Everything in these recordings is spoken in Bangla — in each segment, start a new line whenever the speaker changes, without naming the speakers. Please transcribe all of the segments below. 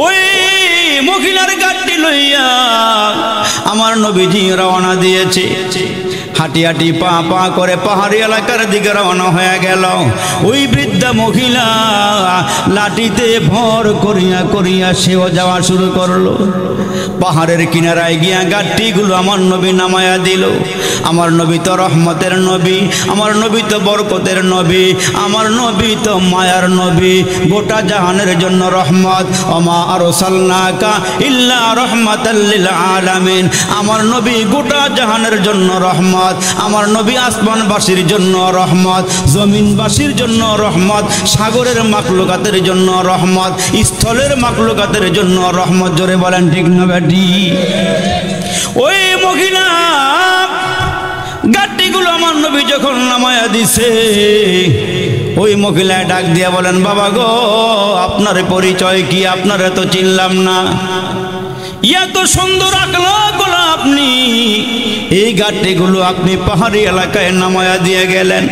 ওই মহিলার গাড়ি লইয়া আমার নবীজি রওনা দিয়েছে। হাঁটি হাঁটি পা পা করে পাহাড়ি এলাকার দিকে রওনা হয়ে গেল। ওই বৃদ্ধা মহিলা লাঠিতে ভর করিয়া করিয়া সেও যাওয়া শুরু করলো। পাহাড়ের কিনারায় গিয়া গাড়িগুলো আমার নবী নামায়া দিল। আমার নবী তো রহমতের নবী, আমার নবী তো বরকতের নবী, আমার নবী তো মায়ার নবী, গোটা জাহানের জন্য রহমত। ওমা আরসালনাকা ইল্লা রাহমাতাল লিল আলামিন। আমার নবী গোটা জাহানের জন্য রহমত। আমার নবী আসমানবাসীর জন্য রহমত, জমিনবাসীর জন্য রহমত, সাগরের মাখলুকাতের জন্য রহমত, স্থলের মাখলুকাতের জন্য রহমত। জোরে বলেন ঠিক না বেটি? ওই মহিলা গাড়িগুলো আমার নবী যখন নামায়া দিছে, ওই মহিলায় ডাক দিয়া বলেন, বাবা গো, আপনার পরিচয় কি? আপনারা তো চিনলাম না। এত সুন্দর আকলাকগুলো আপনি, এই গাড়িগুলো আপনি পাহাড়ি এলাকায় নামায়া দিয়ে গেলেন।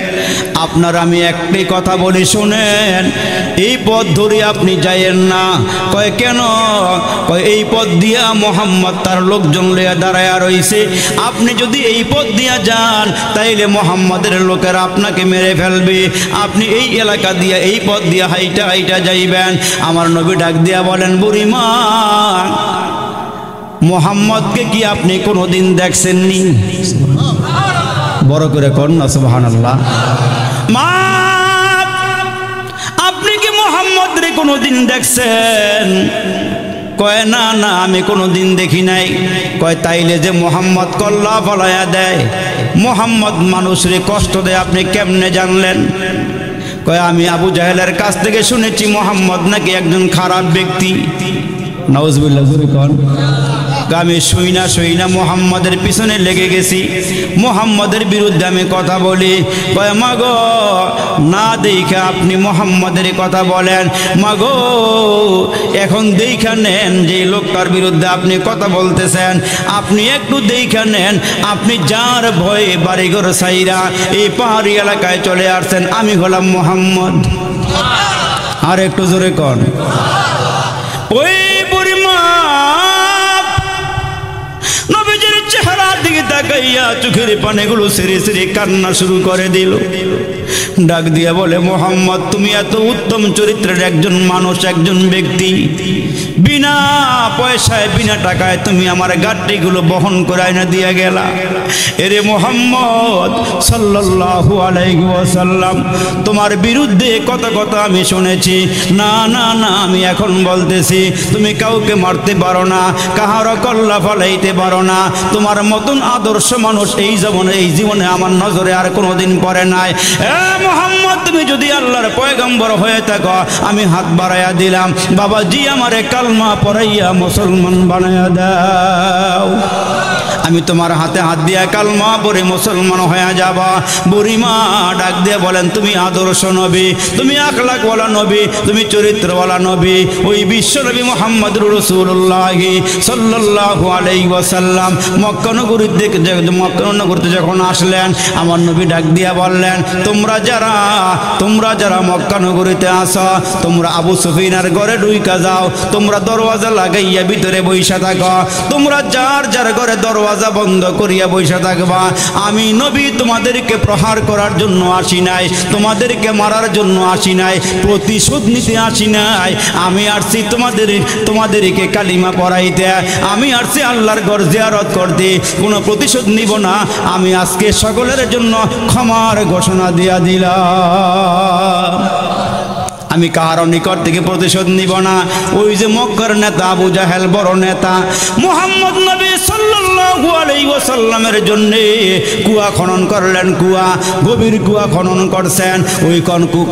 আপনার আমি একটি কথা বলি শুনেন, এই পথ ধরে আপনি যাইয়েন না। কয় কেন? কয় এই পথ দিয়া মোহাম্মদ তার লোকজন লইয়া দাঁড়ায়া রইছে। আপনি যদি এই পথ দিয়া যান তাইলে মোহাম্মদের লোকেরা আপনাকে মেরে ফেলবে। আপনি এই এলাকা দিয়া এই পথ দিয়া হাইটা হাইটা যাইবেন। আমার নবী ডাক দিয়া বলেন, বুড়িমা, মোহাম্মদকে কি আপনি কোনোদিন দেখছেননি? বড় করে কর না সুবহানাল্লাহ। মা, আপনি কি মোহাম্মদ রে কোনোদিন দেখছেন? কয় না না, আমি কোনোদিন দেখি নাই। কয় তাইলে যে মোহাম্মদ কল্লা ফলাইয়া দেয়, মোহাম্মদ মানুষরে কষ্ট দেয়, আপনি কেমনে জানলেন? কয় আমি আবু জাহেলের কাছ থেকে শুনেছি মোহাম্মদ নাকি একজন খারাপ ব্যক্তি। নাউজুবিল্লাহ। জোরে কোন। আমি শুই না মোহাম্মদের পিছনে লেগে গেছি, মোহাম্মদের বিরুদ্ধে আমি কথা বলি। কয় মাগো, না দেখে আপনি মোহাম্মদের কথা বলেন। মাগো, এখন দেখা নেন যে লোকটার বিরুদ্ধে আপনি কথা বলতেছেন, আপনি একটু দেখা নেন। আপনি যার ভয়ে বাড়িঘর সাইরা এই পাহাড়ি এলাকায় চলে আসছেন, আমি হলাম মোহাম্মদ। আর একটু জোরে কন। ওই বুড়িমা নবীজির চেহারার দিকে তাকাইয়া চোখের পানিগুলো সেরে সেরে কান্না শুরু করে দিল। ডাক দিয়া বলে, মোহাম্মদ, তুমি এত উত্তম চরিত্রের একজন মানুষ, একজন ব্যক্তি, বিনা পয়সায় বিনা টাকায় তুমি আমার গাড়িগুলো বহন করে আইনা দিয়া গেলা। এরে মোহাম্মদ সাল্লাল্লাহু আলাইহি ওয়াসাল্লাম, তোমার বিরুদ্ধে কত কথা আমি শুনেছি। না না না, আমি এখন বলতেছি, তুমি কাউকে মারতে পারো না, কাহারও কল্লা ফলাইতে পারো না। তোমার মতন আদর্শ মানুষ এই জীবনে আমার নজরে আর কোনোদিন পড়ে নাই। মোহাম্মদ, তুমি যদি আল্লাহর পয়গম্বর হয়ে থাকো, আমি হাত বাড়াইয়া দিলাম, বাবাজি আমারে কালমা পড়াইয়া মুসলমান বানাইয়া দাও। আমি তোমার হাতে হাত দিয়া কালমা পড়ে মুসলমান হয়ে যাবা। বুড়িমা ডাক দিয়ে বলেন, তুমি আদর্শ নবী, তুমি আখলাকওয়ালা নবী, তুমি চরিত্রওয়ালা নবী। ওই বিশ্ব নবী মুহাম্মদুর রাসূলুল্লাহ সাল্লাল্লাহু আলাইহি ওয়াসাল্লাম মক্কা নগরীতে যখন আসলেন, আমার নবী ডাক দিয়া বললেন, তোমরা যারা মক্কা নগরীতে আসো, তোমরা আবু সুফিয়ানের ঘরে ঢুইকা যাও, তোমরা দরওয়াজা লাগাইয়া ভিতরে বইসা থাকো, তোমরা যার ঘরে দরওয়াজা বন্ধ করিয়া বইসা থাকবা। আমি নবী তোমাদেরকে প্রহার করার জন্য আসি নাই, তোমাদেরকে মারার জন্য আসি নাই, প্রতিশোধ নিতে আসি নাই। আমি আসছি তোমাদেরকে কালিমা পড়াইতে, আমি আসছি আল্লাহর ঘর জিয়ারত করতে, কোনো প্রতিশোধ নিব না। আমি আজকে সকলের জন্য ক্ষমার ঘোষণা দিয়া দিলাম। আমি কারো নিকট থেকে প্রতিশোধ নিব না। ওই যে মক্কার নেতা আবু জাহেল বড় নেতা, মুহাম্মদ নবী সাল্লাল্লাহু আলাইহি ওয়াসাল্লামের জন্য কুয়া খনন করলেন। গভীর কুয়া খনন করছেন। ওই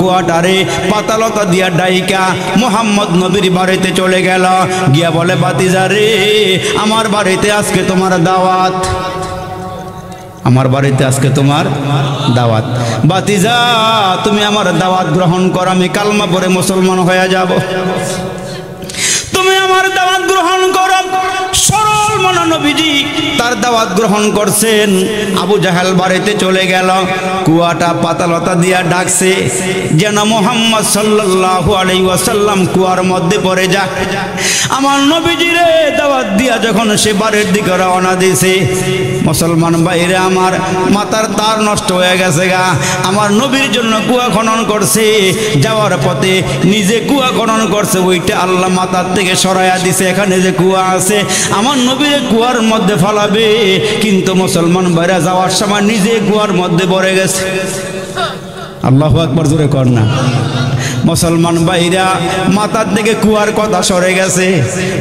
কুয়াটারে পাতালতা দিয়া ডাইকা মুহাম্মদ নবীর বাড়িতে চলে গেল। গিয়া বলে, ভাতিজা রে, আমার বাড়িতে আজকে তোমার দাওয়াত, আমার বাড়িতে আজকে তোমার দাওয়াত। ভাতিজা, তুমি আমার দাওয়াত গ্রহণ করো, আমি কালমা পড়ে মুসলমান হয়ে যাব। তুমি আমার দাওয়াত গ্রহণ করো। সরল মনে নবীজি তার দাওয়াত গ্রহণ করছেন। আবু জাহেল বাড়িতে চলে গেল, কুয়াটা পাতালতা দিয়া ডাকছে যেন মুহাম্মদ সাল্লাল্লাহু আলাইহি ওয়াসাল্লাম কুয়ার মধ্যে পড়ে যা। আমার নবীজিরে দাওয়াত দিয়া যখন সে বাড়ির দিকে রওনা দিয়েছে, মুসলমান ভাইরে আমার মাথার তার নষ্ট হয়ে গেছে গা। আমার নবীর জন্য কুয়া খনন করছে, যাওয়ার পথে নিজে কুয়া খনন করছে, ওইটা আল্লাহ মাথার থেকে সরাইয়া দিছে। এখানে যে কুয়া আছে আমার নবীর কুয়ার মধ্যে ফেলাবে, কিন্তু মুসলমান ভাইরা যাওয়ার সময় নিজে কুয়ার মধ্যে পড়ে গেছে। আল্লাহু আকবার, জোরে কর না। মুসলমান ভাইরা মাথার থেকে কুয়ার কথা সরে গেছে,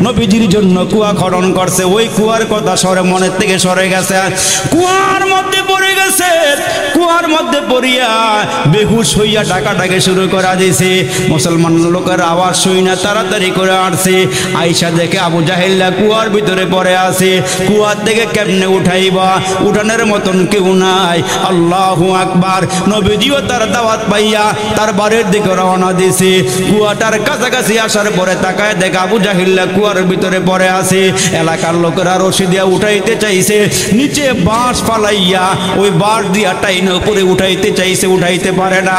নবীজির জন্য কুয়া খনন করছে, ওই কুয়ার কথা সরে মনের থেকে সরে গেছে, কুয়ার মধ্যে পড়ে গেছে। কুয়ার মধ্যে পড়িয়া বেহুশ হইয়া ডাকাডাকি শুরু করা দিয়েছে। মুসলমান লোকের আওয়াজ শুই না তাড়াতাড়ি করে আসছে, আইসা দেখে আবু জাহেল্লা কুয়ার ভিতরে পড়ে আছে। কুয়ার থেকে কেমনে উঠাইবা, উঠানের মতন কেউ নাই। আল্লাহু আকবার। নবীজিও তার দাওয়াত পাইয়া তার বাড়ির দিকে রওনা দিয়েছে। কুয়াটার কাছাকাছি আসার পরে তাকায় দেখে আবু জাহিল্লা কুয়ার ভিতরে পড়ে আছে। এলাকার লোকেরা রশি দিয়া উঠাইতে চাইছে, নিচে বাঁশ ফালাইয়া ওই বাঁশ দিয়া টাইনে উপরে উঠাইতে চাইছে, উঠাইতে পারে না।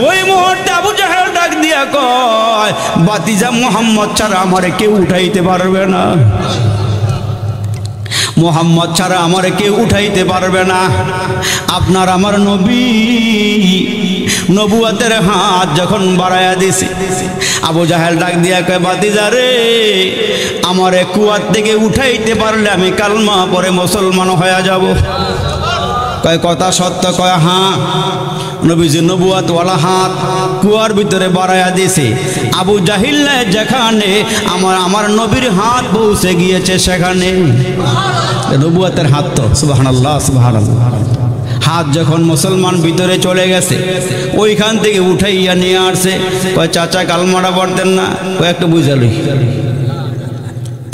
ওই মুহূর্তে আবু জাহেল ডাক দিয়া কয়, বাতিজা মুহাম্মদ ছাড়া আমারে কেউ উঠাইতে পারবে না, মুহাম্মদ ছাড়া আমারে কেউ উঠাইতে পারবে না। আপনার আমার নবী নবুয়তের হাত যখন বাড়াইয়া দিছে, আবু জাহেল ডাক দিয়া কয়, বাতিজা রে, আমারে কুয়ার থেকে উঠাইতে পারলে আমি কালমা পরে মুসলমান হয়ে যাব। কয় কথা সত্য? কয় হ্যাঁ। নবীজি নবুয়ত ওয়ালা হাত কুয়ার ভিতরে বাড়াইয়া দিছে। আবু জাহিল্লা যেখানে আমার নবীর হাত পৌঁছে গিয়েছে সেখানে নবুয়তের হাত। তো সুবহানাল্লাহ, সুবহানাল্লাহ। হাত যখন মুসলমান ভিতরে চলে গেছে, ওইখান থেকে উঠাইয়া নিয়ে আসছে। কয় চাচা কালমাটা পড়তেন না? কয় একটু বুঝালই।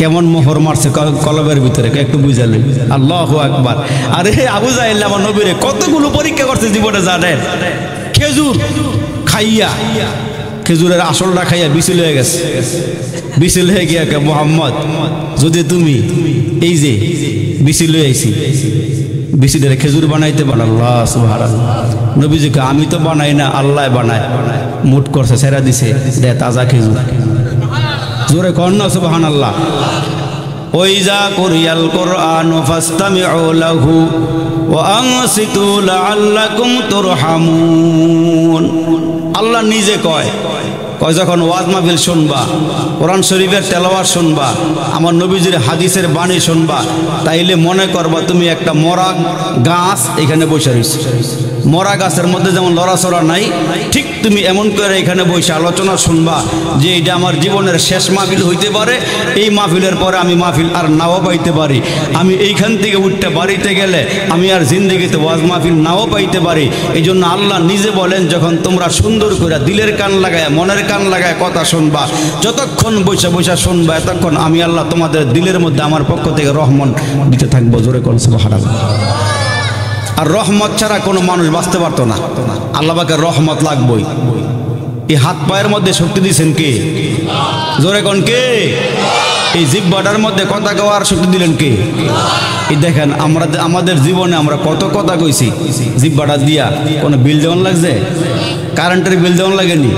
কেমন মোহর মারছে কলবের ভিতরে, একটু বুঝালই। আল্লাহু আকবার। আরে আবু জাহেল আমার নবীরে কতগুলো পরীক্ষা করছে জীবনে জানেন? খেজুর খাইয়া, খেজুরের আসলটা খাইয়া বিছিল হয়ে গেছে। বিছিল হয়ে গিয়া কে মুহাম্মদ, যদি তুমি এই যে বিছিল হয়েছি, বিচিলের খেজুর বানাইতে পারো? আল্লাহ সুবহানাল্লাহ। নবীজিকে আমি তো বানাই না, আল্লাহ বানায়। মুট করছে, ছেড়া দিছে, দে তাজা খেজুর। জোরে কর না সুবহানাল্লাহ। ওইজা কুরিয়াল কুরআন ফাসতামিউ লাহু ওয়া আনসিতু লাআল্লাকুম তুরহামুন। আল্লাহ নিজে কয়, যখন ওয়াজ মাহফিল শুনবা, কোরআন শরীফের তেলাওয়াত শুনবা, আমার নবীজির হাদিসের বাণী শুনবা, তাইলে মনে করবা তুমি একটা মরা গাছ এখানে বসে রয়েছে। মরা গাছের মধ্যে যেমন লড়াচড়া নাই, ঠিক তুমি এমন করে এখানে বসে আলোচনা শুনবা যে এটা আমার জীবনের শেষ মাহফিল হইতে পারে। এই মাহফিলের পরে আমি মাহফিল আর নাও পাইতে পারি। আমি এইখান থেকে উঠতে বাড়িতে গেলে আমি আর জিন্দগিতে ওয়াজ মাহফিল নাও পাইতে পারি। এই জন্য আল্লাহ নিজে বলেন, যখন তোমরা সুন্দর করে দিলের কান লাগায়, মনের কান লাগায় কথা শুনবা, যতক্ষণ বৈশা বৈশা শুনবা, এতক্ষণ আমি আল্লাহ তোমাদের দিলের মধ্যে আমার পক্ষ থেকে রহমত দিতে থাকবো। জোরে করছে সুবহানাল্লাহ। আর রহমত ছাড়া কোনো মানুষ বাঁচতে পারতো না। আল্লাহ পাকের রহমত লাগবেই। এই হাত পায়ের মধ্যে শক্তি দিয়েছেন কে? জোরে কোন কে? এই জিহ্বাটার মধ্যে কথা কওয়ার শক্তি দিলেন কে? এই দেখেন আমাদের জীবনে আমরা কত কথা কইছি জিহ্বাটা দিয়া। কোনো বিল দেওয়ান লাগছে? কারেন্টের বিল দেওয়ান লাগেনি?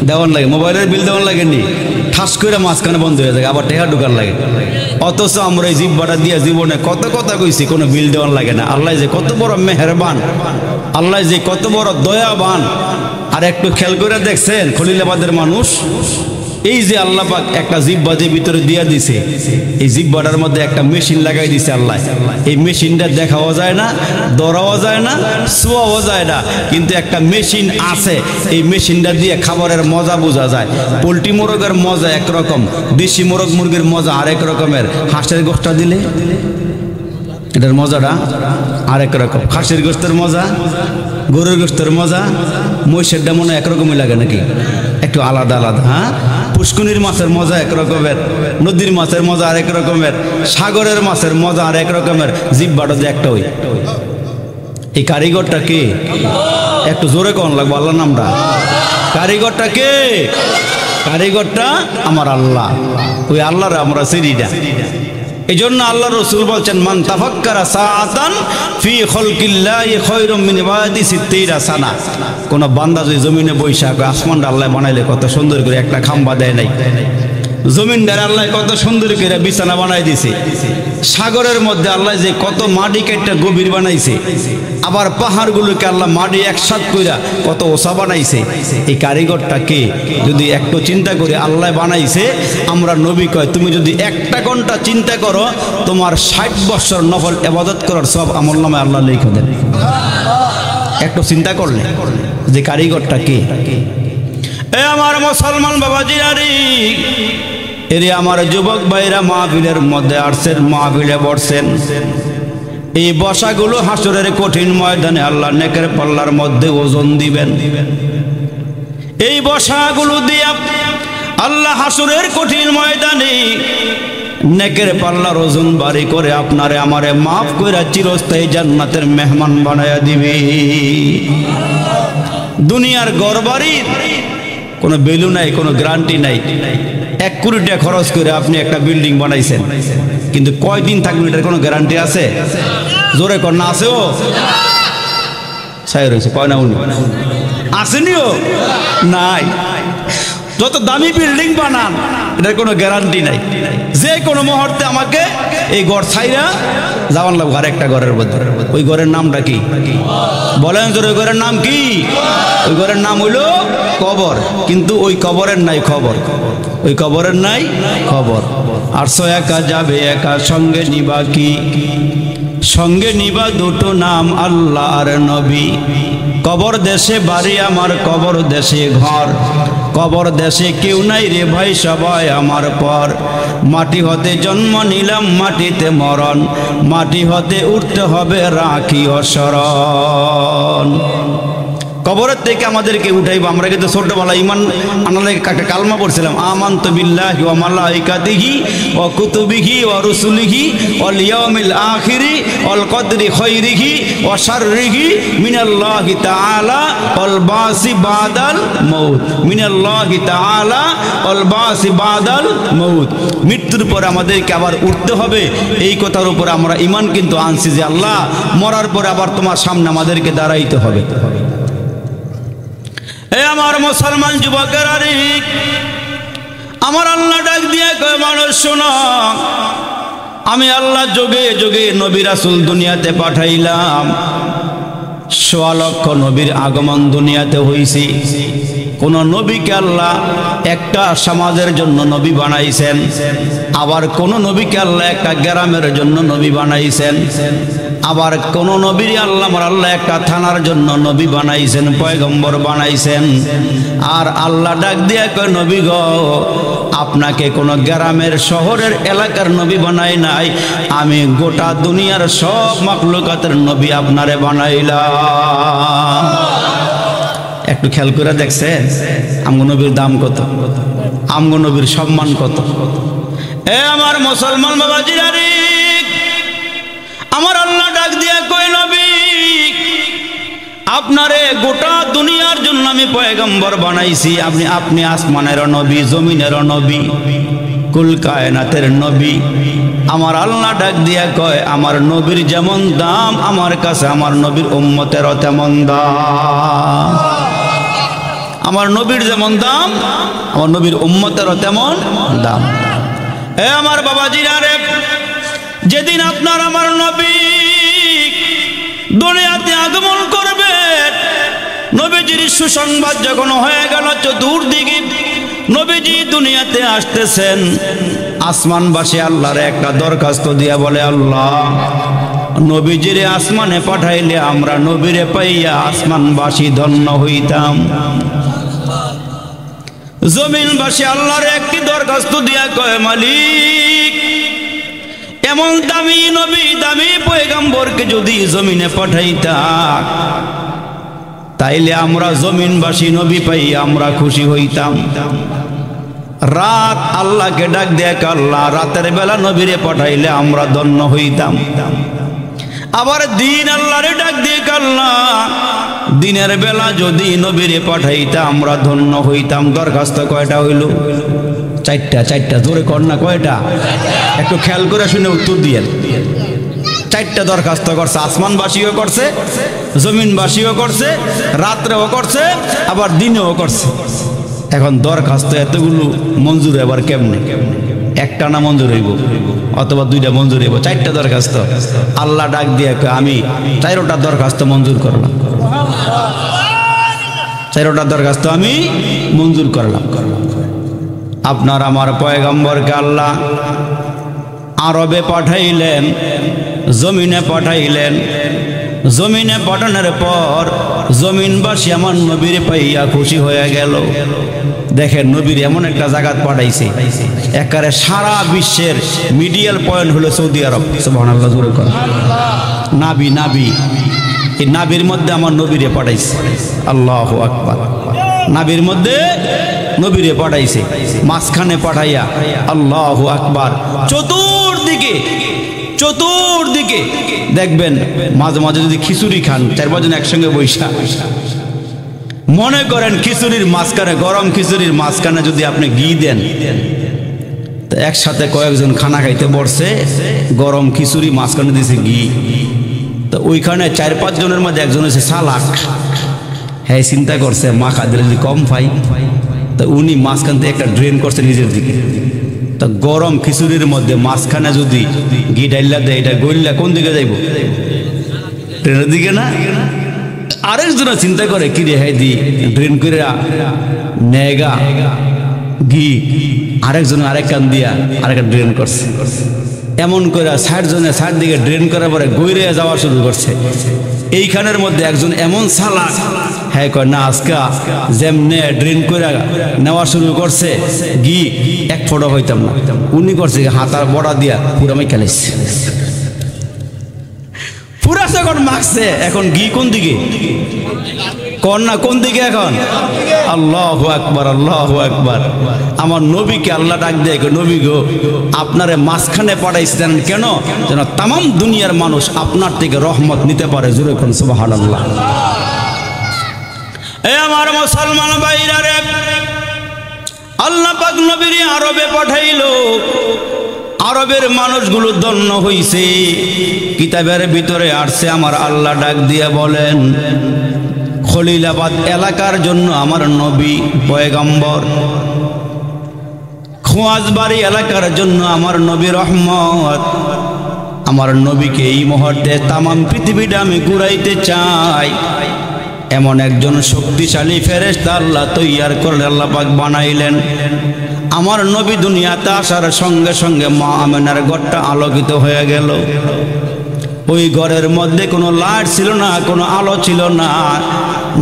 দেওয়ান লাগে। মোবাইলের বিল দেওয়ান লাগেনি? ঠাস করে মাঝখানে বন্ধ হয়ে যায়, আবার টেকা ঢুকার লাগে। অথচ আমরা এই জিহ্বাটা দিয়া জীবনে কত কথা কইছি, কোনো বিল দেওয়ান লাগে না। আল্লাহ যে কত বড় মেহেরবান, আল্লাহ যে কত বড় দয়াবান। আর একটু খেয়াল করে দেখছেন খলিলাবাদের মানুষ, এই যে আল্লাহ পাক একটা জিহ্বা যে ভিতরে দিয়া দিছে, এই জিহ্বাটার মধ্যে একটা মেশিন লাগাই দিছে আল্লাহ। এই মেশিনটা দেখাও যায় না, ধরাও যায় না, ছোঁয়াও যায় না, কিন্তু একটা মেশিন আছে। এই মেশিনটা দিয়ে খাবারের মজা বোঝা যায়। পোলট্রি মোরগের মজা একরকম, দেশি মোরগ মুরগির মজা আরেক রকমের। হাঁসের গোশটা দিলে এটার মজাটা আরেক রকম। খাসির গোশতের মজা, গরুর গোশতের মজা, মহিষেরটা মনে একরকমই লাগে নাকি? একটু আলাদা আলাদা। হ্যাঁ, পুষ্কুনির মাছের মজা এক রকমের, নদীর মাছের মজা আরেক রকমের, সাগরের মাছের মজা আরেক রকমের। জিহ্বাটা যে একটা ওই। এই কারিগরটা কে? একটু জোরে কোন লাগবো আল্লাহর নামটা। কারিগরটা কে? কারিগরটা আমার আল্লাহ। ওই আল্লাহর আমরা চিনি না। এই জন্য আল্লাহ রসুল বলছেন মান তাফাক্কারা সাআতান ফি খালকিল্লাহি খায়রুম মিন ইবাদাতি সিত্তিনা সানা। কোন বান্দা যদি জমিনে বৈশা আসমানটা আল্লাহ বানাইলে কত সুন্দর করে একটা খাম্বা দেয় নাই, জমিনদার আল্লাহ কত সুন্দর করে বিছানা বানাই দিছে, সাগরের মধ্যে আল্লাহ যে কত মাটি কেটে গভীর বানাইছে, আবার পাহাড়গুলোকে আল্লাহ মাটি একসাথ কইরা কত ওসা বানাইছে। এই কারিগরটা কে? যদি একটু চিন্তা করে আল্লাহ বানাইছে। আমরা নবী কয় তুমি যদি একটা ঘন্টা চিন্তা করো তোমার 60 বছর নফল ইবাদত করার সব আমলনামায় আল্লাহ লিখে দেন। একটু চিন্তা করলে যে কারিগরটা কে? এ আমার মুসলমান বাবাজিরারি, এরে আমার যুবক ভাইরা মাহফিলের মধ্যে আসছেন, মাহফিলে বসছেন। এই বসাগুলো হাসরের কঠিন ময়দানে আল্লাহ নেকের পাল্লার মধ্যে ওজন দিবেন। এই বসাগুলো দিয়ে আল্লাহ হাসরের কঠিন ময়দানে নেকের পাল্লার ওজন বাড়ি করে আপনারে আমারে মাফ কইরা চিরস্থায়ী জান্নাতের মেহমান বানায়া দিবে। দুনিয়ার ঘরবাড়ির কোনো ভ্যালু নাই, কোনো গ্যারান্টি নাই। 1 কোটি টাকা খরচ করে আপনি একটা বিল্ডিং বানাইছেন, কিন্তু কয়দিন থাকবে এটার কোনো গ্যারান্টি আছে? জোরে কর না আছে? ও ছাই রয়েছে কয় না উনি আসেনিও নাই। যত দামি বিল্ডিং বানান এটার কোনো গ্যারান্টি নাই, যে কোনো মুহূর্তে আমাকে এই ঘর ছাইরা যাওয়ান লাগবে আর একটা ঘরের মধ্যে। ওই ঘরের নামটা কি বলেন? ওই ঘরের নাম কি? ওই ঘরের নাম হইলো কবর। কিন্তু ওই কবরের নাই খবর, ওই কবরের নাই খবর। আর একা যাবে একা, সঙ্গে নিবা কি? সঙ্গে নিবা দুটো নাম আল্লাহ আর নবী। কবর দেশে বাড়ি আমার, কবর দেশে ঘর। কবর দেশে কেউ নাই রে ভাই, সবাই আমার পর। মাটি হতে জন্ম নিলাম, মাটিতে মরণ। মাটি হতে উঠতে হবে, রাখি অসরণ। কবরের থেকে আমাদেরকে উঠাইব। আমরা কিন্তু ছোটবেলা ইমান আনালে একটা কালমা পড়ছিলাম, আমানতু বিল্লাহি ওয়া মালাইকাতিহি ওয়া কুতুবিহি ওয়া রুসুলিহি ওয়াল ইয়াউমিল আখিরি ওয়াল কদরি খাইরিহি ওয়া শাররিহি মিনাল্লাহি তাআলা ওয়াল বাসি বাদাল মউত। মিনাল্লাহি তাআলা ওয়াল বাসি বাদাল মউত। মৃত্যুর পরে আমাদেরকে আবার উঠতে হবে, এই কথার উপর আমরা ইমান কিন্তু আনছি যে আল্লাহ মরার পরে আবার তোমার সামনে আমাদেরকে দাঁড়াইতে হবে। এ আমার মুসলমান যুবকেরা রে, আমার আল্লাহ ডাক দিয়ে কয় মানুষ শোনো, আমি আল্লাহ যোগে যোগে নবী রাসূল দুনিয়াতে পাঠাইলাম। ১৬ লক্ষ নবীর আগমন দুনিয়াতে হইছে। কোন নবীকে আল্লাহ একটা সমাজের জন্য নবী বানাইছেন, আবার কোন নবীকে আল্লাহ একটা গ্রামের জন্য নবী বানাইছেন, আবার কোন নবীর আল্লাহ একটা থানার জন্য নবী বানাইছেন, পয়গম্বর বানাইছেন। আর আল্লাহ ডাক দিয়ে কয় নবী গো, আপনাকে কোন গ্রামের শহরের এলাকার নবী বানাই নাই, আমি গোটা দুনিয়ার সব মাখলুকাতের নবী আপনারে বানাইলাম। একটু খেয়াল করে দেখছেন আমগো নবীর দাম কত, আমগো নবীর সম্মান কত? এ আমার মুসলমান বাবাজিরা রে, আমার আল্লাহ ডাক দিয়া কই নবী, আপনারে গোটা দুনিয়ার জন্য আমি পয়গম্বর বানাইছি। আপনি আসমানের নবী, জমিনের নবী, কুল কায়নাতের নবী। আমার আল্লাহ ডাক দিয়া কয় আমার নবীর যেমন দাম আমার কাছে, আমার নবীর উম্মতেরও তেমন দাম। আমার নবীর যেমন দাম আমার নবীর উম্মতেরও তেমন দাম। এ আমার বাবাজিরা রে, যেদিন আপনার আমার নবী দুনিয়াতে আগমন করবে, নবীজির সুসংবাদ যখন হয়ে গেল চতুর্দিকে, নবীজি দুনিয়াতে আসতেছেন, আসমানবাসী আল্লাহর একটা দরখাস্ত দিয়া বলে, আল্লাহ নবীজিরে আসমানে পাঠাইলে আমরা নবীরে পাইয়া আসমানবাসী ধন্য হইতাম। জমিনবাসী আল্লাহর একটি দরখাস্ত দিয়া কয়, মালিক এমন দামি নবী, দামি পয়গম্বরকে যদি জমিনে পাঠাইতা, তাইলে আমরা জমিনবাসী নবী পাই আমরা খুশি হইতাম। রাত আল্লাহকে ডাক দেখ, আল্লাহ রাতের বেলা নবীরে পাঠাইলে আমরা ধন্য হইতাম। আবার দিন আল্লাহরে ডাক দেখ, আল্লাহ দিনের বেলা যদি নবীরে পাঠাইতা আমরা ধন্য হইতাম। দরখাস্ত কয়টা হইল? চারটা জোরে কর না, কয়টা? একটু খেয়াল করে শুনে উত্তর দিয়েন। চারটা দরখাস্ত করছে, আসমানবাসীও করছে, জমিনবাসীও করছে, রাত্রেও করছে, আবার দিনেও করছে। এখন দরখাস্ত এতগুলো মঞ্জুর এবার কেমনে? একটা না মঞ্জুর হইব অথবা দুইটা মঞ্জুর হইব, চারটা দরখাস্ত। আল্লাহ ডাক দিয়ে আমি 4টা দরখাস্ত মঞ্জুর করলাম, 4টা দরখাস্ত আমি মঞ্জুর করলাম। আপনার আমার পয়গম্বরকে আল্লাহ আরবে পাঠাইলেন, জমিনে পাঠাইলেন। জমিনে পাঠানোর পর জমিনবাসী আমার নবীর পাইয়া খুশি হয়ে গেল। দেখেন নবীর এমন একটা জায়গা পাঠাইছে, একেবারে সারা বিশ্বের মিডিয়াল পয়েন্ট হলো সৌদি আরব। সুবহানাল্লাহ, জোরে কর। নাবি এই নাবির মধ্যে আমার নবীরে পাঠাইছে। আল্লাহু আকবার। নাবির মধ্যে নবীরে পাঠাইছে, মাঝখানে পাঠাইয়া আল্লাহু আকবার চতুর্দিকে দেখবেন। মাঝে মাঝে যদি খিচুড়ি খান, 4-5 জন একসঙ্গে বৈশা, মনে করেন খিচুড়ির মাঝখানে, গরম খিচুড়ির মাঝখানে যদি আপনি ঘি দেন, তো একসাথে কয়েকজন খানা খাইতে বসছে, গরম খিচুড়ি মাঝখানে দিয়েছে ঘি, তো ওইখানে 4-5 জনের মধ্যে একজন হচ্ছে সালাক। হ্যাঁ, চিন্তা করছে মাখা দিলে যদি কম পাই, তো উনি মাঝখান থেকে একটা ড্রেন করছে নিজের দিকে। তো গরম খিচুড়ির মধ্যে মাঝখানে যদি ঘি ডাইলা দেয়, এটা গইল্লা কোন দিকে যাইব? ট্রেনের দিকে না? আরেকজনা চিন্তা করে কি রে, হ্যাঁ দি ড্রেন করে নেগা ঘি, আরেকজন আরেক কান দিয়া আরেকটা ড্রেন করছে। এমন করে 60 জনে 60 দিকে ড্রেন করার পরে গইরে যাওয়া শুরু করছে। এইখানের মধ্যে একজন এমন সালাক, হ্যাঁ কয় না আজকে যেমনে ড্রেন করে নেওয়া শুরু করছে ঘি, 1 ফোঁটা হইতাম না। উনি করছে হাতার বড়া দিয়া পুরা আমি খেলেছি, পুরা যখন মাখছে, এখন ঘি কোন দিকে? কন্যা কোন দিকে এখন? আল্লাহু আকবার, আল্লাহু আকবার। আমার নবীকে আল্লাহ ডাক দিয়ে, নবী গো, আপনারে মাঝখানে পাঠাইছেন কেন? যেন তাম দুনিয়ার মানুষ আপনার থেকে রহমত নিতে পারে। জোরে কোন সুবহানাল্লাহ। এ আমার মুসলমান ভাইরা রে, আল্লাহ পাক নবীর আরবে পাঠাইলো। আরবের মানুষগুলো ধন্য হইছে। কিতাবের ভিতরে আসছে, আমার আল্লাহ ডাক দিয়া বলেন, খলিলাবাদ এলাকার জন্য আমার নবী পয়গম্বর, খোয়াজবাড়ি এলাকার জন্য আমার নবী রহমত। আমার নবীকে এই মুহূর্তে তামাম পৃথিবীটা আমি ঘুরাইতে চাই। এমন একজন শক্তিশালী ফেরেশতা আল্লাহ তৈয়ার করলেন, আল্লাহ পাক বানাইলেন। আমার নবী দুনিয়াতে আসার সঙ্গে সঙ্গে মা আমেনার ঘরটা আলোকিত হয়ে গেল। ওই ঘরের মধ্যে কোনো লাইট ছিল না, কোনো আলো ছিল না।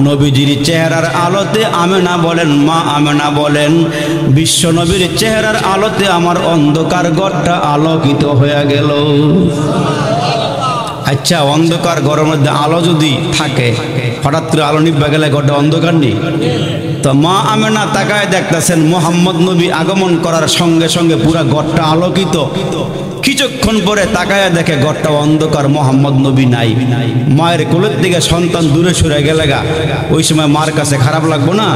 নবীজির চেহারার আলোতে আমেনা বলেন, মা আমেনা বলেন, বিশ্ব নবীর চেহারার আলোতে আমার অন্ধকার ঘরটা আলোকিত হয়ে গেল। আচ্ছা, অন্ধকার ঘরের মধ্যে আলো যদি থাকে, হঠাৎ করে আলো নিভা গেলে ঘরটা অন্ধকার নেই? তো মা আমেনা তাকায় দেখতেছেন মোহাম্মদ নবী আগমন করার সঙ্গে সঙ্গে পুরা ঘরটা আলোকিত। কিছুক্ষণ পরে তাকায় দেখে ঘরটা অন্ধকার, মোহাম্মদ নবী নাই। মায়ের কোলের দিকে সন্তান দূরে সরে গেলে গা, ওই সময় মার কাছে খারাপ লাগবো না?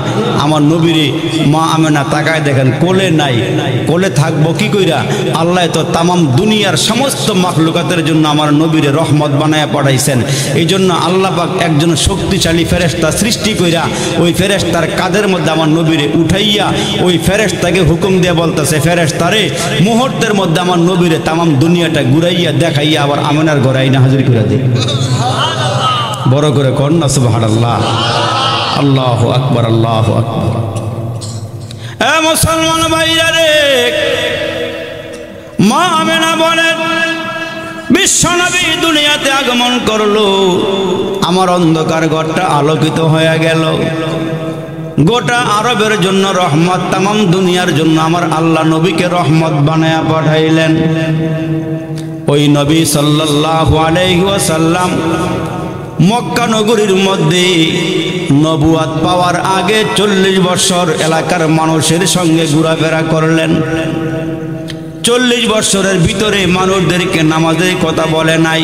আমার নবীরে মা আমেনা তাকায় দেখেন কোলে নাই। কোলে থাকবো কি কইরা? আল্লাহ তো তামাম দুনিয়ার সমস্ত মাখলুকাতের জন্য আমার নবীরে রহমত বানায় পাঠাইছেন। এই জন্য আল্লাহ পাক একজন শক্তিশালী ফেরেশতা সৃষ্টি কইরা ওই ফেরেশতার কাঁধের মধ্যে আমার নবীরে উঠাইয়া ওই ফেরেশতাকে হুকুম দিয়ে বলতেছে, ফেরেশতারে মুহূর্তের মধ্যে আমার নবীরে তামাম দুনিয়াটা ঘুরাইয়া দেখাইয়া আবার আমেনার ঘরে আইনা হাজির করে দে। বড় করে কন্যা সুবহানাল্লাহ, আল্লাহু আকবার, আল্লাহু আকবার। এ মুসলমান ভাইরা রে, মা আমেনা বলেন, বিশ্বনবী দুনিয়াতে আগমন করলো, আমার অন্ধকার ঘরটা আলোকিত হয়ে গেল। গোটা আরবের জন্য রহমত, তামাম দুনিয়ার জন্য আমার আল্লাহ নবীকে রহমত বানায়া পাঠাইলেন। ওই নবী সাল্লাল্লাহু আলাইহি ওয়াসাল্লাম মক্কা নগরীর মধ্যে নবুয়াত পাওয়ার আগে 40 বছর এলাকার মানুষের সঙ্গে ঘোরাফেরা করলেন। 40 বছরের ভিতরে মানুষদেরকে নামাজের কথা বলে নাই,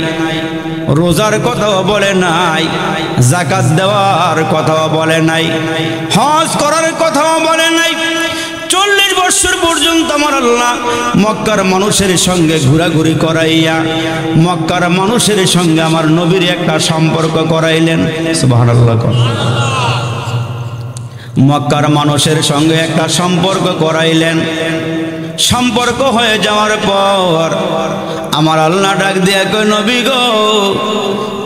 রোজার কথাও বলে নাই, যাকাত দেওয়ার কথাও বলে নাই, হজ করার কথাও বলে নাই। 40 বছর পর্যন্ত আমার আল্লাহ মক্কার মানুষের সঙ্গে ঘোরাঘুরি করাইয়া মক্কার মানুষের সঙ্গে আমার নবীর একটা সম্পর্ক করাইলেন। সুবহানাল্লাহ। মক্কার মানুষের সঙ্গে একটা সম্পর্ক করাইলেন। সম্পর্ক হয়ে যাওয়ার পর আমার আল্লাহ ডাক দিয়া কয়, নবী গো,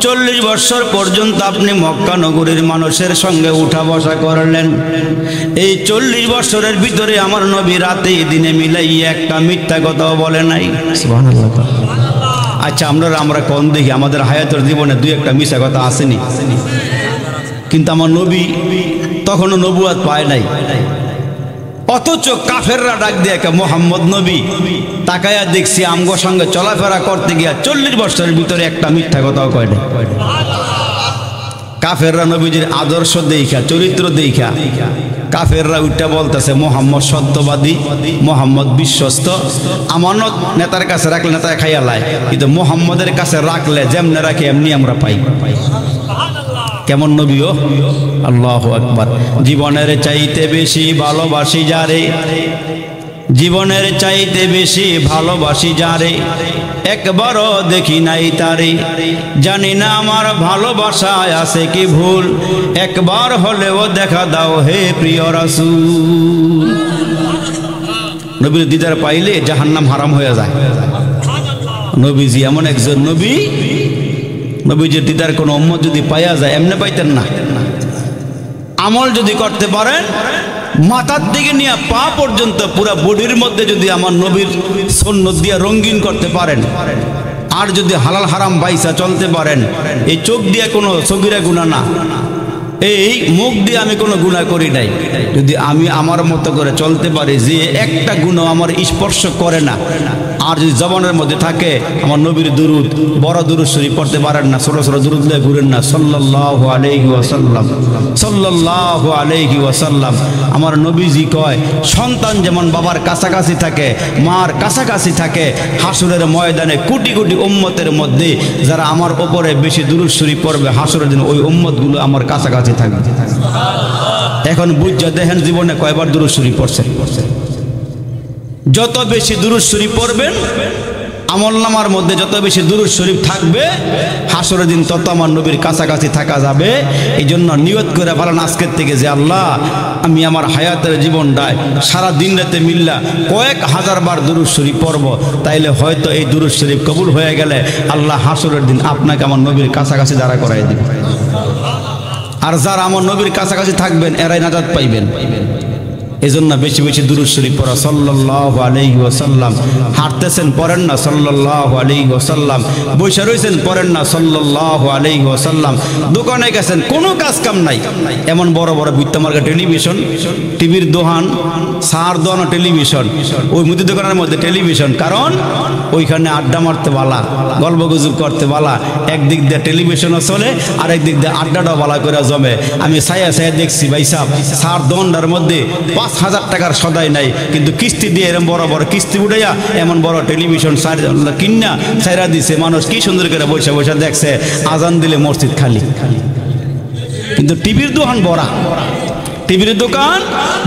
40 বছর পর্যন্ত আপনি মক্কা নগরীর মানুষের সঙ্গে উঠা বসা করলেন। এই 40 বছরের ভিতরে আমার নবী রাতে দিনে মিলাইয়া একটা মিথ্যা কথাও বলে নাই। সুবহানাল্লাহ। আচ্ছা, আমরা কোন দেখি আমাদের হায়াতের জীবনে দুই একটা মিথ্যা কথা আসেনি? কিন্তু আমার নবী তখনও নবুয়াত পায় নাই। অথচ কাফেররা ডাক দিয়ে মোহাম্মদ নবী, তাকায়া দেখছি আমগো সঙ্গে চলাফেরা করতে গিয়া 40 বছরের ভিতরে একটা মিথ্যা কথাও কয় না। কাফেররা নবীজির আদর্শ দেখা, চরিত্র দেখা কাফেররা উঠটা বলতেছে মোহাম্মদ সত্যবাদী, মোহাম্মদ বিশ্বস্ত, আমানত নেতার কাছে রাখলে নেতা খাইয়া লাই, কিন্তু মোহাম্মদের কাছে রাখলে যেমনে রাখে এমনি আমরা পাই। কেমন নবীও! আল্লাহু আকবার। জীবনের চাইতে বেশি ভালোবাসি যারে, জীবনের চাইতে বেশি ভালোবাসি যারে, একবারও দেখি নাই তারে, জানি না আমার ভালোবাসায় আছে কি ভুল, একবার হলেও দেখা দাও হে প্রিয় রাসূল। নবীর দিদার পাইলে জাহান্নাম হারাম হয়ে যায়। নবীজি এমন একজন নবী, নবীজির দিদার কোন উম্মত যদি পাইয়া যায় এমনি পাইতেন না। আমল যদি করতে পারেন মাথার দিকে নিয়ে পা পর্যন্ত পুরা বডির মধ্যে যদি আমার নবীর সুন্নাত দিয়ে রঙিন করতে পারেন, আর যদি হালাল হারাম বাইসা চলতে পারেন, এই চোখ দিয়ে কোনো সগীরা গুনাহ না, এই মুখ দিয়ে আমি কোনো গুনাহ করি নাই, যদি আমি আমার মতো করে চলতে পারি যে একটা গুনাহ আমার স্পর্শ করে না, আর যদি জবানের মধ্যে থাকে আমার নবীর দুরুদ, বড় দুরুদ শরীফ পড়তে পারেন না, ছোট ছোট দুরুদ দিয়ে ঘুরেন না, সাল্লাল্লাহু আলাইহি ওয়াসাল্লাম, সাল্লাল্লাহু আলাইহি ওয়াসাল্লাম। আমার নবীজি কয়, সন্তান যেমন বাবার কাছাকাছি থাকে, মার কাছাকাছি থাকে, হাসরের ময়দানে কোটি কোটি উম্মতের মধ্যে যারা আমার উপরে বেশি দুরুদ শরীফ পড়বে, হাসরের দিন ওই উম্মতগুলো আমার কাছাকাছি থাকবে। এখন বুঝা দেখেন জীবনে কয়বার দুরুদ শরীফ পড়ছেন। যত বেশি দুরুদ শরীফ পড়বেন, আমলনামার মধ্যে যত বেশি দুরুদ শরীফ থাকবে, হাসরের দিন তত আমার নবীর কাছাকাছি থাকা যাবে। এই জন্য নিয়ত করে বলেন আজকের থেকে যে আল্লাহ, আমি আমার হায়াতের জীবনটায় সারা দিন রাতে মিল্লা কয়েক হাজার বার দুরুদ শরীফ পড়ব, তাইলে হয়তো এই দুরুদ শরীফ কবুল হয়ে গেলে আল্লাহ হাসরের দিন আপনাকে আমার নবীর কাছাকাছি দাঁড়া করাই দিবে। আর যারা আমার নবীর কাছাকাছি থাকবেন এরাই নাজাত পাইবেন। এজন্য বেশি বেশি দুরূদ শরীফ পড়া, সাল্লাল্লাহু আলাইহি ওয়াসাল্লাম। হাঁটতেছেন পড়েন না সাল্লাল্লাহু আলাইহি ওয়াসাল্লাম, বসে রয়েছেন পড়েন না সাল্লাল্লাহু আলাইহি ওয়াসাল্লাম, দোকানে গেছেন কোনো কাজ কাম নাই, এমন বড় বড় বিত্তমার্কা টেলিভিশন, টিভির দোকান, সার দোকান, টেলিভিশন, ওই মুদি দোকানের মধ্যে টেলিভিশন, কারণ ওইখানে আড্ডা মারতে বালা, গল্প গুজব করতে বালা, একদিক দিয়ে টেলিভিশনও চলে আর একদিক দিয়ে আড্ডাটাও বালা করে জমে। আমি ছায়া ছায়া দেখছি ভাই সাহেব, সার দোকানটার মধ্যে 5,000 টাকার সদাই নাই, কিন্তু কিস্তি দিয়ে এরকম বড় বড় কিস্তি উঠাইয়া এমন বড় টেলিভিশন কিনা ছাইরা দিছে, মানুষ কি সুন্দর করে বসে বসে দেখছে, আজান দিলে মসজিদ খালি। কিন্তু টিভির দোকান ভরা, টিভির দোকান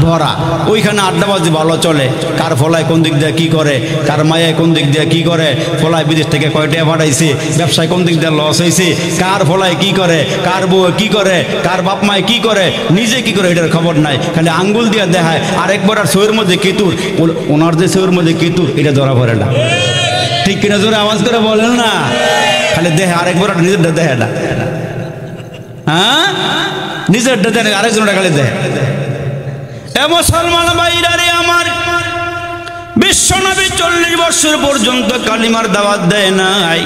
ভরা, ওইখানে আড্ডাবাজি ভালো চলে। কার ফলায় কোন দিক দিয়ে কি করে, কার মায়ে কোন দিক দিয়ে কি করে, ফলায় বিদেশ থেকে কয়টা পাঠাইছে, ব্যবসায় কোন দিক দিয়ে লস হয়েছে, কার ফলায় কি করে, কার বউ কি করে, কার বাপ মায় কি করে, নিজে কি করে, এটার খবর নাই। খালি আঙ্গুল দিয়ে দেখায়, আর একবার আর সইয়ের মধ্যে কেতুর, ওনার যে সইয়ের মধ্যে কেতুর এটা ধরা পড়ে না। ঠিক কিনা জোরে আওয়াজ করে বলেন না? খালি দেখে আরেকবার নিজেরটা দেখে না, হ্যাঁ নিজেরটা দেখে আরেকজনটা খালি দেখে। এ মুসলমান ভাইরা রে আমার, বিশ্বনবী 40 বছর পর্যন্ত কালিমার দাওয়াত দেয় নাই,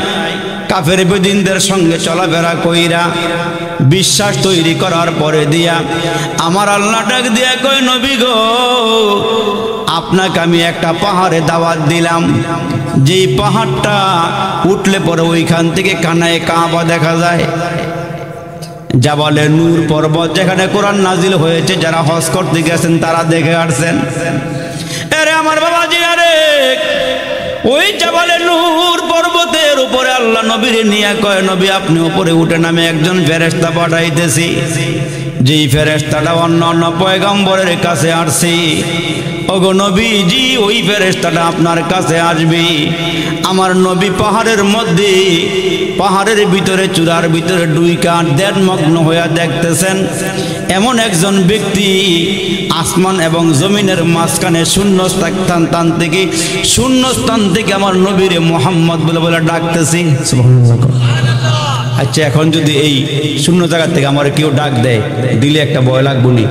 কাফের বেদিনদের সঙ্গে চলাফেরা কইরা বিশ্বাস তৈরি করার পরে দিয়া আমার আল্লাহ ডাক দিয়া কয়, নবী গো, আপনাকে আমি একটা পাহাড়ে দাওয়াত দিলাম, যেই পাহাড়টা উঠলে পরে ওইখান থেকে কানায় কাবা দেখা যায়, জাবালে নূর পর্বত, যেখানে কোরআন নাজিল হয়েছে, যারা হজ করতে গেছেন তারা দেখে আসছেন। আরে আমার বাবাজি, আরে ওই জাবালে নূর পর্বতের উপরে আল্লাহ নবীর নিয়ে কয়, নবী আপনি উপরে উঠেন, আমি একজন ফেরেশতা পাঠাইতেছি, যেই ফেরেশতাটা অন্য অন্য পয়গম্বরের কাছে আসছি। ও ওগো নবীজি ওই ফেরেশতাটা আপনার কাছে আসবে। আমার নবী পাহাড়ের মধ্যে, পাহাড়ের ভিতরে চূড়ার ভিতরে ডুইকা ধ্যানমগ্ন হয়ে দেখতেছেন এমন একজন ব্যক্তি আসমান এবং জমিনের মাঝখানে শূন্যস্থান থেকে আমার নবীরে মুহাম্মদ বলে বলে ডাকতেছি। আচ্ছা, এখন যদি এই শূন্য জায়গা থেকে আমার কেউ ডাক দেয়, দিলে একটা ভয় লাগবো নি?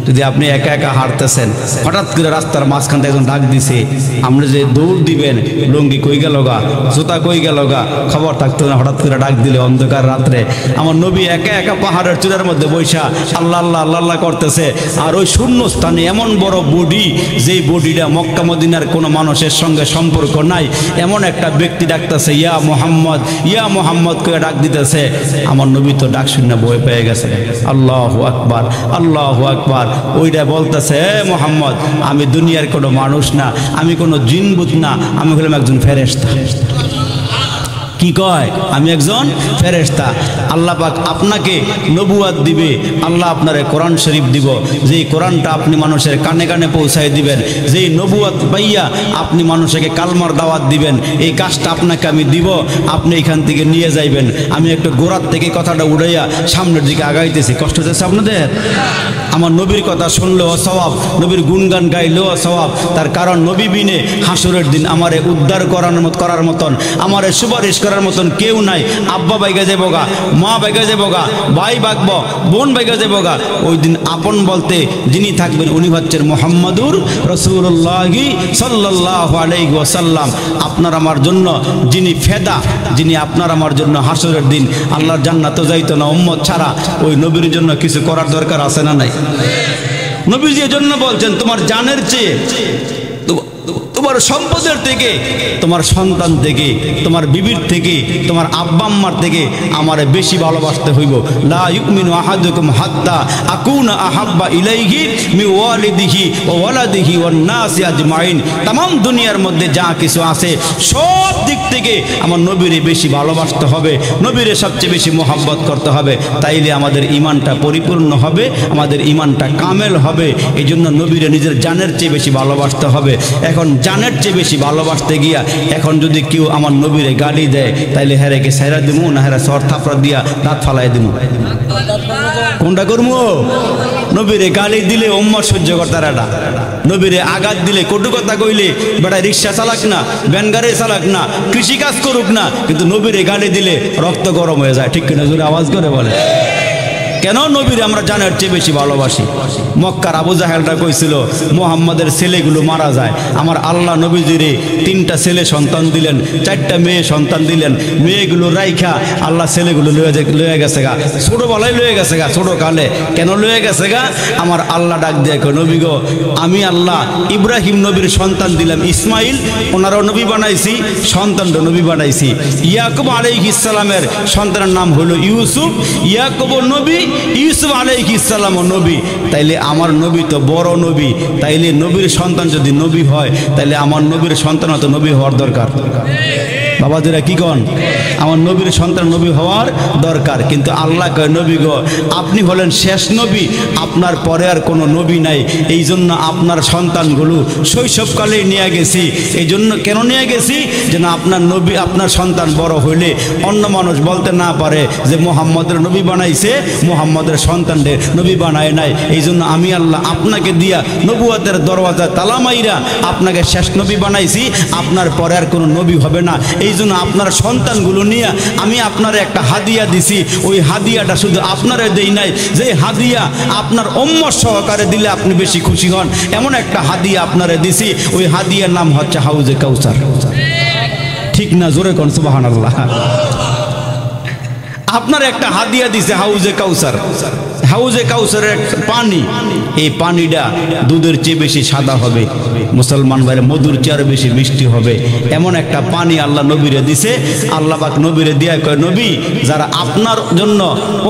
যদি আপনি একা একা হাঁটতেছেন, হঠাৎ করে রাস্তার মাঝখান থেকে একজন ডাক দিছে, আপনি যে দৌড় দিবেন, লুঙ্গি কই গেল গা, জুতা কই গেল গা, খবর থাকতো না। হঠাৎ করে ডাক দিলে অন্ধকার রাত্রে আমার নবী একা একা পাহাড়ের চূড়ার মধ্যে বৈশা আল্লাহ আল্লাহ আল্লাহ আল্লাহ করতেছে। আর ওই শূন্য স্থানে এমন বড় বডি, যেই বডিটা মক্কা মদিনার কোনো মানুষের সঙ্গে সম্পর্ক নাই, এমন একটা ব্যক্তি ডাকতেছে ইয়া মোহাম্মদ করে ডাক দিতেছে। আমার নবী তো ডাক শুনে ভয় পেয়ে গেছে। আল্লাহু আকবার, আল্লাহু আকবার। ওইটা বলতেছে, মোহাম্মদ আমি দুনিয়ার কোনো মানুষ না, আমি কোনো জিনবুত না, আমি হলাম একজন ফেরেশতা। কি কয়? আমি একজন ফেরেশতা। আল্লাহ পাক আপনাকে নবুয়াত দিবে, আল্লাহ আপনারে কোরআন শরীফ দিব, যেই কোরআনটা আপনি মানুষের কানে কানে পৌঁছায় দিবেন, যেই নবুয়াত পাইয়া আপনি মানুষকে কালমার দাওয়াত দিবেন, এই কাজটা আপনাকে আমি দিব, আপনি এখান থেকে নিয়ে যাইবেন। আমি একটু গোড়ার থেকে কথাটা উড়াইয়া সামনের দিকে আগাইতেছি। কষ্ট হচ্ছে আপনাদের? আমার নবীর কথা শুনলেও সওয়াব, নবীর গুণগান গাইলেও সওয়াব। তার কারণ নবী বিনে হাসরের দিন আমারে উদ্ধার করার মতন, আমারে সুপারিশ করার মতন কেউ নাই। আব্বা বাইগা যাবো গা, মা বাইগা যাবো গা, ভাই বাগবো, বোন বাইগা যাবো গা, ওই দিন আপন বলতে যিনি থাকবেন উনি হচ্ছেন মুহাম্মাদুর রাসূলুল্লাহি সাল্লাল্লাহু আলাইহি ওয়াসাল্লাম। আপনার আমার জন্য যিনি ফেদা, যিনি আপনার আমার জন্য হাসরের দিন আল্লাহর জান্নাতে যাইতো না উম্মত ছাড়া, ওই নবীর জন্য কিছু করার দরকার আছে না নাই? নবীজি এজন্য বলছেন তোমার জানের চেয়ে, তোমার সম্পদের থেকে, তোমার সন্তান থেকে, তোমার বিবির থেকে, তোমার আব্বা আম্মার থেকে আমারে বেশি ভালোবাসতে হইব। লা ইউমিনু আহাদুকুম হাত্তা আকুনা আহাব্বা ইলাইহি মিন ওয়ালিদিহি ওয়া ওয়ালাদিহি ওয়ান নাসি আজমাইন। तमाम দুনিয়ার মধ্যে যা কিছু আছে সব দিক থেকে আমার নবীরে বেশি ভালোবাসতে হবে, নবীরে সবচেয়ে বেশি মোহাব্বত করতে হবে। তাইলে আমাদের ঈমানটা পরিপূর্ণ হবে, আমাদের ঈমানটা কামেল হবে। এই জন্য নবীরে নিজের জানের চেয়ে বেশি ভালোবাসতে হবে। এখন জানের চেয়ে বেশি ভালোবাসতে গিয়া এখন যদি কেউ আমার নবীরে গালি দেয়, তাইলে হেরেকে সাইরা দিমু না হেরা সর থাপড়া দিয়া দাঁত ফালাই দিমু? কোনটা করবো? নবীরে গালি দিলে উম্মত সহ্য করতার, এটা নবীরে আঘাত দিলে, কটু কথা কইলে বেটা রিক্সা চালাক না, ভ্যান গাড়ি চালাক না, কৃষিকাজ করুক না, কিন্তু নবীরে গালি দিলে রক্ত গরম হয়ে যায়। ঠিক কিনা? জোরে আওয়াজ করে বলে। কেন? নবীরে আমরা জানের চেয়ে বেশি ভালোবাসি। মক্কার আবু জাহেলটা কইছিল মুহাম্মাদের ছেলেগুলো মারা যায়, আমার আল্লাহ নবীজিরে 3টা ছেলে সন্তান দিলেন, 4টা মেয়ে সন্তান দিলেন, মেয়েগুলো রাইখা আল্লাহ ছেলেগুলো লয়ে গেছে গা, ছোটবেলায় লয়ে গেছে গা, ছোট কালে। কেন লয়ে গেছে গা? আমার আল্লাহ ডাক দিয়ে কয়, নবী গো, আমি আল্লাহ ইব্রাহিম নবীর সন্তান দিলাম ইসমাইল, ওনারও নবী বানাইছি, সন্তানটা নবী বানাইছি। ইয়াকুব আলাইহিস সালামের সন্তানের নাম হলো ইউসুফ, ইয়াকুব নবী, ইউসুফ আলাইহিস সালাম নবী। তাইলে আমার নবী তো বড় নবী, তাইলে নবীর সন্তান যদি নবী হয়, তাইলে আমার নবীর সন্তান তো নবী হওয়ার দরকার। বাবাজিরা কি কন? আমার নবীর সন্তান নবী হওয়ার দরকার। কিন্তু আল্লাহ কয়, নবী গো, আপনি হলেন শেষ নবী, আপনার পরে আর কোনো নবী নাই। এই জন্য আপনার সন্তানগুলো শৈশবকালেই নিয়ে গেছি। এই জন্য কেন নিয়ে গেছি? যেন আপনার নবী, আপনার সন্তান বড় হইলে অন্য মানুষ বলতে না পারে যে মুহাম্মদের নবী বানাইছে, মুহাম্মদের সন্তানদের নবী বানায় নাই। এই জন্য আমি আল্লাহ আপনাকে দিয়া নবুয়তের দরওয়াজা তালা মাইরা আপনাকে শেষ নবী বানাইছি, আপনার পরে আর কোনো নবী হবে না। এই জন্য আপনার সন্তানগুলো নিয়ে আমি আপনার একটা হাদিয়া দিছি। ওই হাদিয়াটা শুধু আপনারে দেই নাই, যে হাদিয়া আপনার উম্মত সহকারে দিলে আপনি বেশি খুশি হন, এমন একটা হাদিয়া আপনারে দিছি। ওই হাদিয়ার নাম হচ্ছে হাউজে কাউসার। ঠিক না? জোরে কোন সুবহানাল্লাহ। আপনার একটা হাদিয়া দিছে হাউজে কাউসার। হাউজে কাউসারের পানি, এই পানিটা দুধের চেয়ে বেশি সাদা হবে, মুসলমান ভাইরা মধুর চেয়ে বেশি মিষ্টি হবে, এমন একটা পানি আল্লাহ নবীরে দিছে। আল্লাহ পাক নবীরে দিয়া কয়, নবী, যারা আপনার জন্য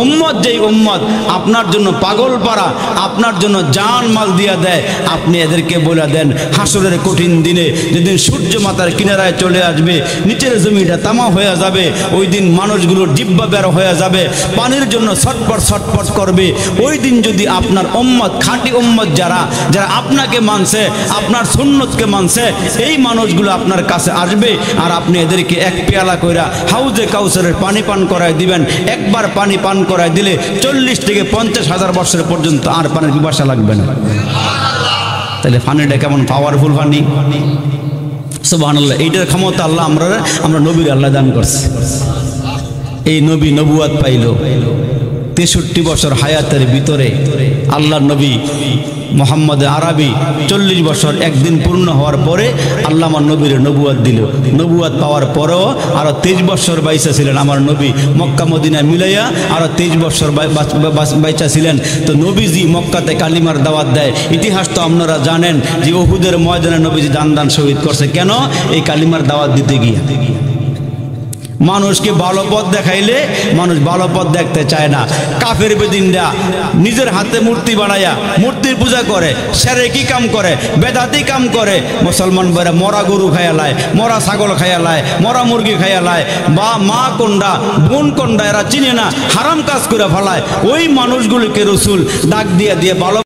উম্মত, যেই উম্মত আপনার জন্য পাগল পারা, আপনার জন্য জান মাল দিয়া দেয়, আপনি এদেরকে বলে দেন হাসরের কঠিন দিনে, যেদিন সূর্য মাথার কিনারায় চলে আসবে, নিচের জমিটা তামা হয়ে যাবে, ওই দিন মানুষগুলোর জিহ্বা বের হয়ে যাবে, পানির জন্য ছটপট ছটপট করবে। ওই দিন যদি আপনার উম্মত, খাঁটি উম্মত যারা যারা আপনাকে মানছে, আপনার সুন্নতকে মানছে, এই মানুষগুলো আপনার কাছে আসবে আর আপনি এদেরকে এক পেয়ালা কইরা হাউজে কাউসারের পানি পান করায় দিবেন। একবার পানি পান করায় দিলে 40 থেকে 50,000 বছর পর্যন্ত আর পানির পিপাসা লাগবে না। তাহলে পানিটা কেমন পাওয়ারফুল পানি! সুবহানাল্লাহ। এইটার ক্ষমতা আল্লাহ আমরা নবীর আল্লাহ দান করছে। এই নবী নবুয়াত পাইল 63 বছর হায়াতের ভিতরে। আল্লাহ নবী মোহাম্মদ আরবি 40 বছর একদিন পূর্ণ হওয়ার পরে আল্লাহ আমার নবীর নবুয়াত দিল। নবুয়াত পাওয়ার পরেও আরো 23 বছর বাইচা ছিলেন আমার নবী। মক্কা মদিনা মিলাইয়া আরো 23 বছর বাইচা ছিলেন। তো নবীজি মক্কাতে কালিমার দাওয়াত দেয়। ইতিহাস তো আপনারা জানেন যে উহুদের ময়দানে নবীজি দান শহীদ করছে। কেন? এই কালিমার দাওয়াত দিতে গিয়ে। মানুষকে ভালো পথ দেখাইলে মানুষ ভালো পথ দেখতে চায় না। কাফের বেদিনরা নিজের হাতে মূর্তি বানায়া মূর্তির পূজা করে, শিরকি কাম করে, বেদাতি কাম করে। মুসলমান ভাইরা মরা গরু খাইয়া লায়, মরা ছাগল খাইয়া লায়, মরা মুরগি খাইয়া লায়, বা মা কোনটা বোন কোনটা এরা চিনে না, হারাম কাজ করে ফেলায়। ওই মানুষগুলিকে রাসূল ডাক দিয়ে ভালো